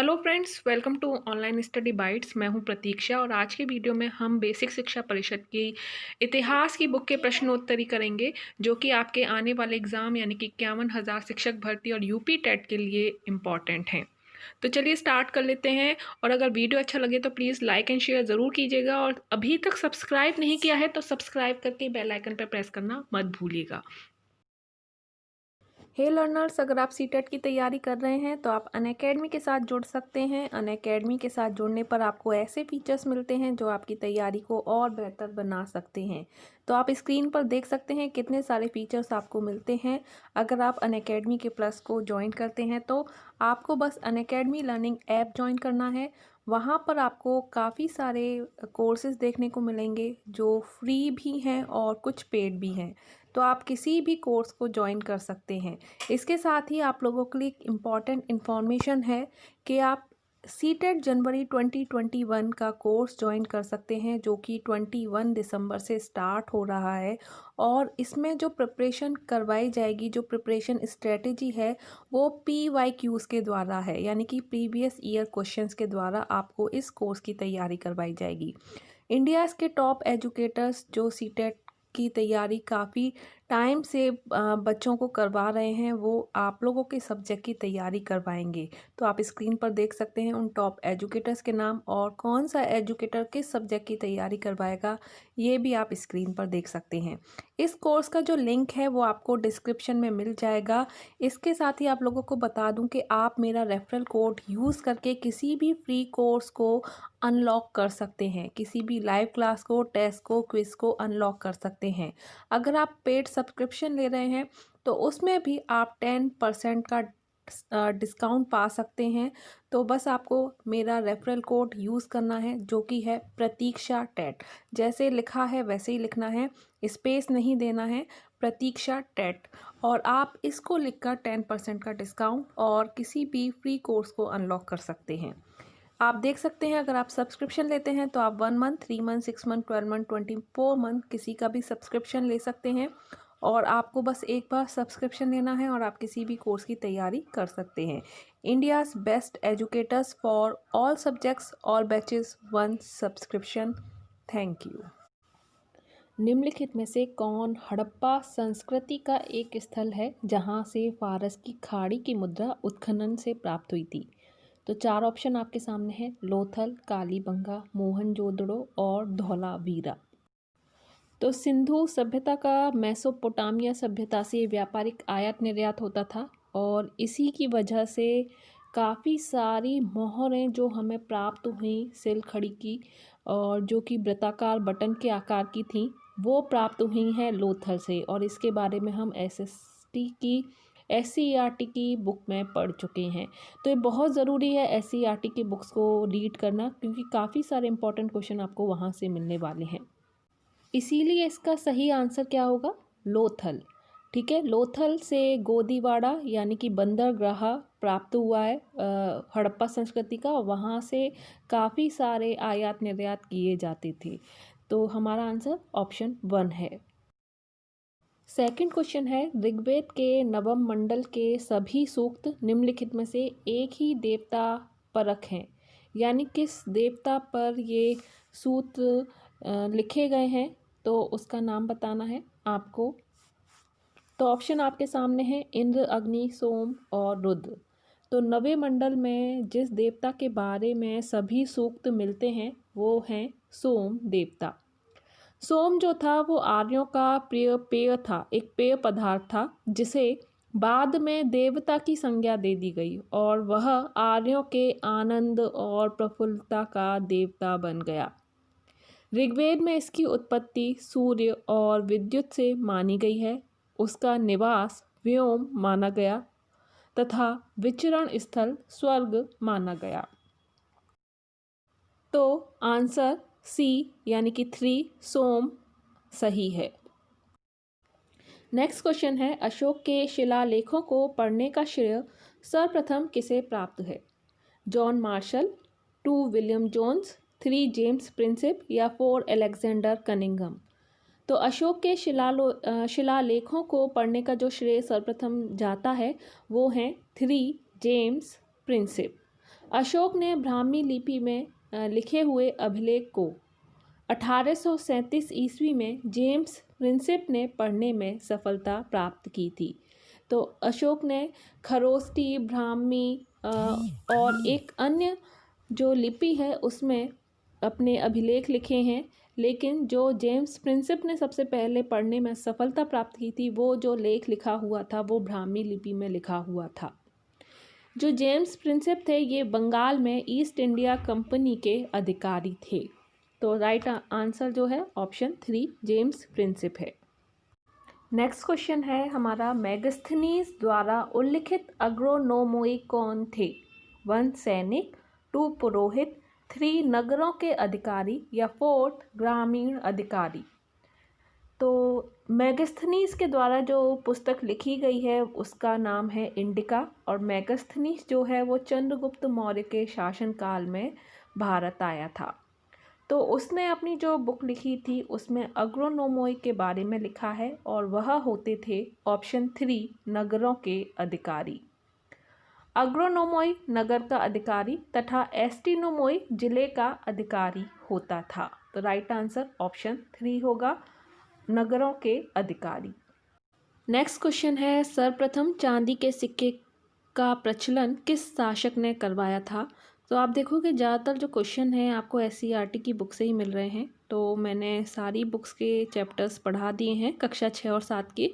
Hello friends, welcome to online study bytes. मैं हूं प्रतीक्षा और आज की वीडियो में हम बेसिक शिक्षा परिषद की इतिहास की बुक के प्रश्नोत्तरी करेंगे, जो कि आपके आने वाले एग्ज़ाम यानी कि 51,000 शिक्षक भर्ती और यूपी टेट के लिए इम्पॉर्टेंट हैं। तो चलिए स्टार्ट कर लेते हैं। और अगर वीडियो अच्छा लगे तो प्लीज़ लाइक एंड शेयर ज़रूर कीजिएगा, और अभी तक सब्सक्राइब नहीं किया है तो सब्सक्राइब करके बेल आइकन पर प्रेस करना मत भूलिएगा। हे लर्नर्स, अगर आप सीटेट की तैयारी कर रहे हैं तो आप अनअकैडमी के साथ जुड़ सकते हैं। अनअकैडमी के साथ जुड़ने पर आपको ऐसे फीचर्स मिलते हैं जो आपकी तैयारी को और बेहतर बना सकते हैं। तो आप स्क्रीन पर देख सकते हैं कितने सारे फीचर्स आपको मिलते हैं अगर आप अनअकैडमी के प्लस को ज्वाइन करते हैं। तो आपको बस अनअकैडमी लर्निंग ऐप ज्वाइन करना है। वहाँ पर आपको काफ़ी सारे कोर्सेज़ देखने को मिलेंगे जो फ्री भी हैं और कुछ पेड भी हैं। तो आप किसी भी कोर्स को ज्वाइन कर सकते हैं। इसके साथ ही आप लोगों के लिए एक इम्पॉर्टेंट इन्फॉर्मेशन है कि आप सीटेट जनवरी 2021 का कोर्स ज्वाइन कर सकते हैं, जो कि 21 दिसंबर से स्टार्ट हो रहा है। और इसमें जो प्रिपरेशन करवाई जाएगी, जो प्रिपरेशन स्ट्रेटजी है, वो PYQs के द्वारा है, यानी कि प्रीवियस ईयर क्वेश्चंस के द्वारा आपको इस कोर्स की तैयारी करवाई जाएगी। इंडियाज़ के टॉप एजुकेटर्स जो सीटेट की तैयारी काफ़ी टाइम से बच्चों को करवा रहे हैं, वो आप लोगों के सब्जेक्ट की तैयारी करवाएंगे। तो आप स्क्रीन पर देख सकते हैं उन टॉप एजुकेटर्स के नाम, और कौन सा एजुकेटर किस सब्जेक्ट की तैयारी करवाएगा ये भी आप स्क्रीन पर देख सकते हैं। इस कोर्स का जो लिंक है वो आपको डिस्क्रिप्शन में मिल जाएगा। इसके साथ ही आप लोगों को बता दूं कि आप मेरा रेफरल कोड यूज़ करके किसी भी फ्री कोर्स को अनलॉक कर सकते हैं, किसी भी लाइव क्लास को, टेस्ट को, क्विज को अनलॉक कर सकते हैं। अगर आप पेड सब्सक्रिप्शन ले रहे हैं तो उसमें भी आप 10% का डिस्काउंट पा सकते हैं। तो बस आपको मेरा रेफरल कोड यूज़ करना है, जो कि है प्रतीक्षा टेट। जैसे लिखा है वैसे ही लिखना है, स्पेस नहीं देना है, प्रतीक्षा टेट। और आप इसको लिखकर 10% का डिस्काउंट और किसी भी फ्री कोर्स को अनलॉक कर सकते हैं। आप देख सकते हैं अगर आप सब्सक्रिप्शन लेते हैं तो आप 1 month, 3 month, 6 month, 12 month, 24 month किसी का भी सब्सक्रिप्शन ले सकते हैं। और आपको बस एक बार सब्सक्रिप्शन लेना है और आप किसी भी कोर्स की तैयारी कर सकते हैं। India's best educators for all subjects, all batches, 1 subscription. Thank you. निम्नलिखित में से कौन हड़प्पा संस्कृति का एक स्थल है जहां से फारस की खाड़ी की मुद्रा उत्खनन से प्राप्त हुई थी? तो 4 ऑप्शन आपके सामने हैं: लोथल, कालीबंगा, मोहनजोदड़ो और धौलावीरा। तो सिंधु सभ्यता का मेसोपोटामिया सभ्यता से व्यापारिक आयात निर्यात होता था, और इसी की वजह से काफ़ी सारी मोहरें जो हमें प्राप्त हुई सिलखड़ी की, और जो कि वृत्ताकार बटन के आकार की थी, वो प्राप्त हुई हैं लोथल से। और इसके बारे में हम SCERT की बुक में पढ़ चुके हैं। तो ये बहुत ज़रूरी है SCERT की बुक्स को रीड करना, क्योंकि काफ़ी सारे इंपॉर्टेंट क्वेश्चन आपको वहाँ से मिलने वाले हैं। इसीलिए इसका सही आंसर क्या होगा? लोथल। ठीक है, लोथल से गोदीवाड़ा यानी कि बंदरगाह प्राप्त हुआ है हड़प्पा संस्कृति का। वहाँ से काफ़ी सारे आयात निर्यात किए जाते थे। तो हमारा आंसर ऑप्शन 1 है। सेकंड क्वेश्चन है, ऋग्वेद के नवम मंडल के सभी सूक्त निम्नलिखित में से एक ही देवता परक हैं, यानी किस देवता पर ये सूत्र लिखे गए हैं, तो उसका नाम बताना है आपको। तो ऑप्शन आपके सामने हैं: इंद्र, अग्नि, सोम और रुद्र। तो नवे मंडल में जिस देवता के बारे में सभी सूक्त मिलते हैं वो हैं सोम देवता। सोम जो था वो आर्यों का प्रिय पेय था, एक पेय पदार्थ था, जिसे बाद में देवता की संज्ञा दे दी गई, और वह आर्यों के आनंद और प्रफुल्लता का देवता बन गया। ऋग्वेद में इसकी उत्पत्ति सूर्य और विद्युत से मानी गई है। उसका निवास व्योम माना गया तथा विचरण स्थल स्वर्ग माना गया। तो आंसर सी यानी कि 3 सोम सही है। नेक्स्ट क्वेश्चन है, अशोक के शिलालेखों को पढ़ने का श्रेय सर्वप्रथम किसे प्राप्त है? John Marshall, 2 William Jones, 3 James Prinsep या 4 अलेक्जेंडर कनिंघम। तो अशोक के शिलालेखों को पढ़ने का जो श्रेय सर्वप्रथम जाता है वो हैं 3 जेम्स प्रिंसिप। अशोक ने ब्राह्मी लिपि में लिखे हुए अभिलेख को 1837 ईस्वी में जेम्स प्रिंसेप ने पढ़ने में सफलता प्राप्त की थी। तो अशोक ने खरोष्टी, ब्राह्मी और एक अन्य जो लिपि है उसमें अपने अभिलेख लिखे हैं, लेकिन जो जेम्स प्रिंसेप ने सबसे पहले पढ़ने में सफलता प्राप्त की थी वो जो लेख लिखा हुआ था वो ब्राह्मी लिपि में लिखा हुआ था। जो जेम्स प्रिंसेप थे ये बंगाल में ईस्ट इंडिया कंपनी के अधिकारी थे। तो राइट आंसर जो है ऑप्शन 3 जेम्स प्रिंसेप है। नेक्स्ट क्वेश्चन है हमारा, मेगास्थनीज द्वारा उल्लिखित अग्रोनोमोई कौन थे? 1 सैनिक, 2 पुरोहित, 3 नगरों के अधिकारी या 4 ग्रामीण अधिकारी। तो मेगास्थनीज के द्वारा जो पुस्तक लिखी गई है उसका नाम है इंडिका, और मेगास्थनीज जो है वो चंद्रगुप्त मौर्य के शासनकाल में भारत आया था। तो उसने अपनी जो बुक लिखी थी उसमें अग्रोनोमोई के बारे में लिखा है और वह होते थे ऑप्शन 3 नगरों के अधिकारी। अग्रोनोमोई नगर का अधिकारी तथा एस्टिनोमोई जिले का अधिकारी होता था। तो राइट आंसर ऑप्शन 3 होगा, नगरों के अधिकारी। नेक्स्ट क्वेश्चन है, सर्वप्रथम चांदी के सिक्के का प्रचलन किस शासक ने करवाया था? तो आप देखोगे ज़्यादातर जो क्वेश्चन हैं आपको एससीईआरटी की बुक से ही मिल रहे हैं। तो मैंने सारी बुक्स के चैप्टर्स पढ़ा दिए हैं कक्षा 6 और 7 के,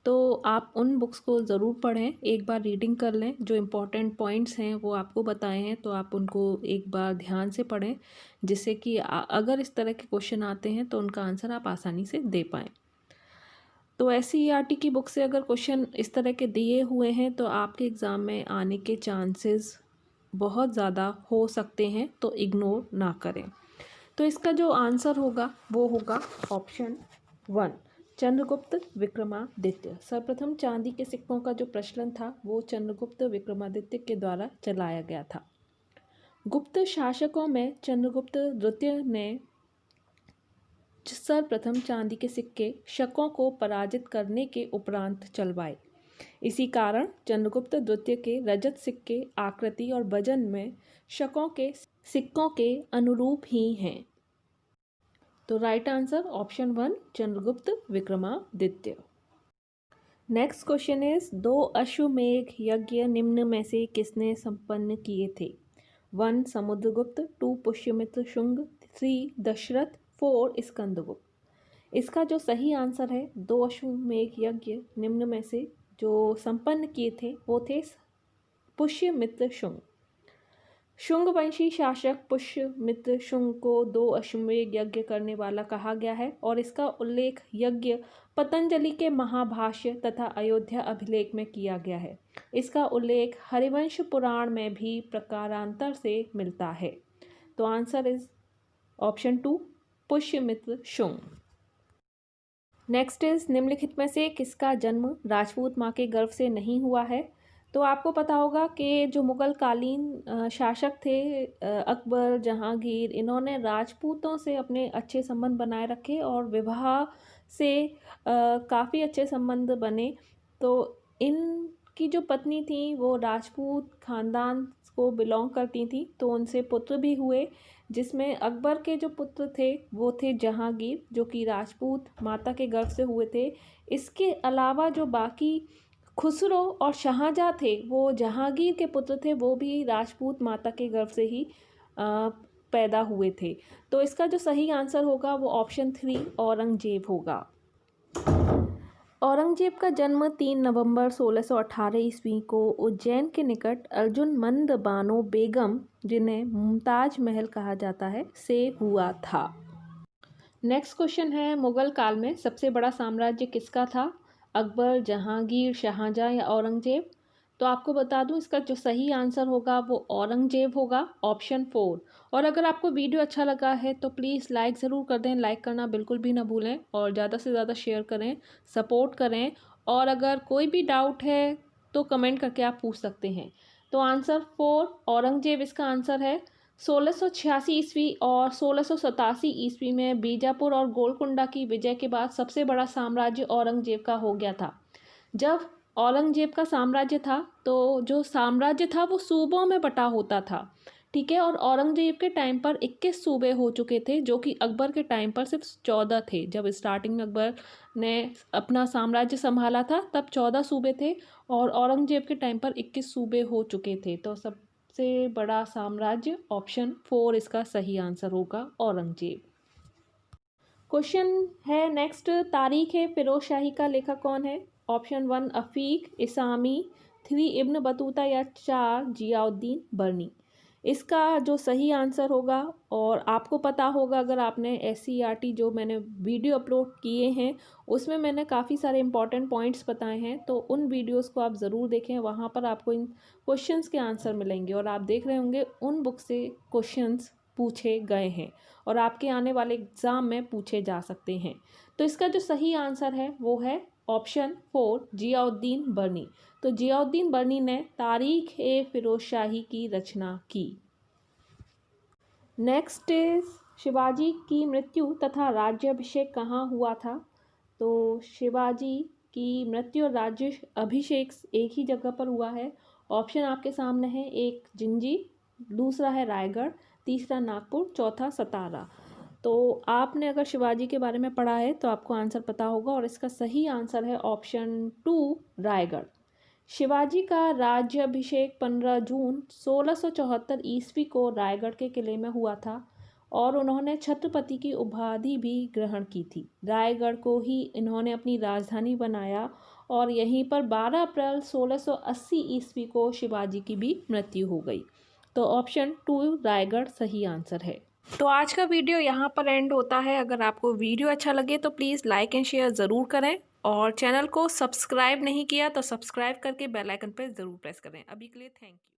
तो आप उन बुक्स को ज़रूर पढ़ें, एक बार रीडिंग कर लें। जो इम्पोर्टेंट पॉइंट्स हैं वो आपको बताए हैं तो आप उनको एक बार ध्यान से पढ़ें, जिससे कि अगर इस तरह के क्वेश्चन आते हैं तो उनका आंसर आप आसानी से दे पाएँ। तो एससीईआरटी की बुक से अगर क्वेश्चन इस तरह के दिए हुए हैं तो आपके एग्ज़ाम में आने के चांसेस बहुत ज़्यादा हो सकते हैं, तो इग्नोर ना करें। तो इसका जो आंसर होगा वो होगा ऑप्शन 1 चंद्रगुप्त विक्रमादित्य। सर्वप्रथम चांदी के सिक्कों का जो प्रचलन था वो चंद्रगुप्त विक्रमादित्य के द्वारा चलाया गया था। गुप्त शासकों में चंद्रगुप्त द्वितीय ने सर्वप्रथम चांदी के सिक्के शकों को पराजित करने के उपरांत चलवाए। इसी कारण चंद्रगुप्त द्वितीय के रजत सिक्के आकृति और वजन में शकों के सिक्कों के अनुरूप ही हैं। तो right answer option 1 Chandragupta Vikramaditya. Next question is, 2 अश्वमेघ यज्ञ निम्न में से किसने संपन्न किए थे? 1 समुद्रगुप्त, 2 पुष्यमित्र शुंग, 3 दशरथ, 4 स्कंदगुप्त। इसका जो सही आंसर है 2 अश्वमेघ यज्ञ निम्न में से जो संपन्न किए थे वो थे पुष्यमित्र शुंग। शुंग वंशी शासक पुष्यमित्र शुंग को 2 अश्वमेघ यज्ञ करने वाला कहा गया है और इसका उल्लेख यज्ञ पतंजलि के महाभाष्य तथा अयोध्या अभिलेख में किया गया है। इसका उल्लेख हरिवंश पुराण में भी प्रकारांतर से मिलता है। तो answer is option 2 Pushyamitra Shunga. Next is, निम्नलिखित में से किसका जन्म राजपूत माँ के गर्भ से नहीं हुआ है? तो आपको पता होगा कि जो मुग़ल कालीन शासक थे अकबर, जहांगीर, इन्होंने राजपूतों से अपने अच्छे संबंध बनाए रखे और विवाह से काफ़ी अच्छे संबंध बने। तो इनकी जो पत्नी थी वो राजपूत खानदान को बिलोंग करती थी, तो उनसे पुत्र भी हुए, जिसमें अकबर के जो पुत्र थे वो थे जहांगीर, जो कि राजपूत माता के गर्भ से हुए थे। इसके अलावा जो बाकी खुसरो और शाहजहाँ थे वो जहांगीर के पुत्र थे, वो भी राजपूत माता के गर्भ से ही पैदा हुए थे। तो इसका जो सही आंसर होगा वो ऑप्शन 3 औरंगजेब होगा। औरंगजेब का जन्म 3 नवंबर 1618 ईस्वी को उज्जैन के निकट अर्जुन मंद बानो बेगम, जिन्हें मुमताज महल कहा जाता है, से हुआ था। नेक्स्ट क्वेश्चन है, मुगल काल में सबसे बड़ा साम्राज्य किसका था? अकबर, जहांगीर, शाहजहाँ या औरंगजेब? तो आपको बता दूं इसका जो सही आंसर होगा वो औरंगजेब होगा, ऑप्शन 4। और अगर आपको वीडियो अच्छा लगा है तो प्लीज़ लाइक ज़रूर कर दें, लाइक करना बिल्कुल भी ना भूलें और ज़्यादा से ज़्यादा शेयर करें, सपोर्ट करें। और अगर कोई भी डाउट है तो कमेंट करके आप पूछ सकते हैं। तो आंसर 4 औरंगजेब इसका आंसर है। 1686 ईस्वी और 1687 ईस्वी में बीजापुर और गोलकुंडा की विजय के बाद सबसे बड़ा साम्राज्य औरंगजेब का हो गया था। जब औरंगजेब का साम्राज्य था, तो जो साम्राज्य था वो सूबों में बटा होता था, ठीक है। और औरंगजेब के टाइम पर 21 सूबे हो चुके थे, जो कि अकबर के टाइम पर सिर्फ 14 थे। जब स्टार्टिंग में अकबर ने अपना साम्राज्य संभाला था तब 14 सूबे थे, और औरंगजेब के टाइम पर 21 सूबे हो चुके थे। तो सबसे बड़ा साम्राज्य, ऑप्शन 4 इसका सही आंसर होगा, औरंगजेब। क्वेश्चन है नेक्स्ट, तारीख है फिरोज शाही का लेखक कौन है? Option 1 Afiq Isami, 3 Ibn Battuta, या 4 जियाउद्दीन बर्नी। इसका जो सही आंसर होगा, और आपको पता होगा अगर आपने SCERT जो मैंने वीडियो अपलोड किए हैं उसमें मैंने काफ़ी सारे इंपॉर्टेंट पॉइंट्स बताए हैं, तो उन वीडियोस को आप ज़रूर देखें, वहाँ पर आपको इन क्वेश्चंस के आंसर मिलेंगे। और आप देख रहे होंगे उन बुक से क्वेश्चंस पूछे गए हैं और आपके आने वाले एग्ज़ाम में पूछे जा सकते हैं। तो इसका जो सही आंसर है वो है ऑप्शन 4 जियाउद्दीन बर्नी। तो जियाउद्दीन बर्नी ने तारीख ए फिरोज शाही की रचना की। नेक्स्ट इज शिवाजी की मृत्यु तथा राज्याभिषेक कहाँ हुआ था? तो शिवाजी की मृत्यु और राज्य अभिषेक एक ही जगह पर हुआ है। ऑप्शन आपके सामने है, एक जिंजी, दूसरा है रायगढ़, तीसरा नागपुर, चौथा सतारा। तो आपने अगर शिवाजी के बारे में पढ़ा है तो आपको आंसर पता होगा, और इसका सही आंसर है ऑप्शन 2 रायगढ़। शिवाजी का राज्याभिषेक 15 जून 1674 ईस्वी को रायगढ़ के किले में हुआ था, और उन्होंने छत्रपति की उपाधि भी ग्रहण की थी। रायगढ़ को ही इन्होंने अपनी राजधानी बनाया, और यहीं पर 12 अप्रैल 1680 ईस्वी को शिवाजी की भी मृत्यु हो गई। तो ऑप्शन 2 रायगढ़ सही आंसर है। तो आज का वीडियो यहाँ पर एंड होता है। अगर आपको वीडियो अच्छा लगे तो प्लीज़ लाइक एंड शेयर ज़रूर करें, और चैनल को सब्सक्राइब नहीं किया तो सब्सक्राइब करके बेल आइकन पर ज़रूर प्रेस करें। अभी के लिए थैंक यू।